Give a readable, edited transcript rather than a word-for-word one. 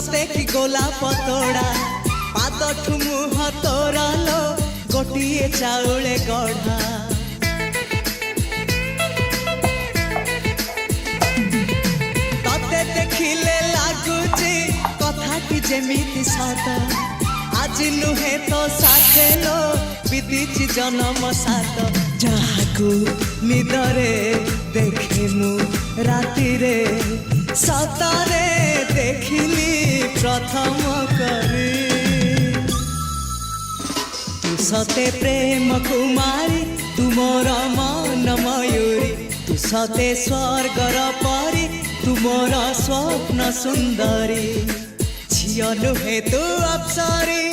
सते कि गोलाप तोड़ा पादठु मुह तोरा लो गोटिए चाउले गढ़ा तते देखिले लागुची कथाटी जेमिति सत आज नुहे तो साथे लो विदिची जन्म सात जहाकू निदरे देखे मु राति रे सतरे देखिली प्रथम करी तू सते प्रेम कुमारी तुमर मन मयूरी तू सते स्वर्गर परी तुमर स्वप्न सुंदरी झियो नुहे तू अप्सरी।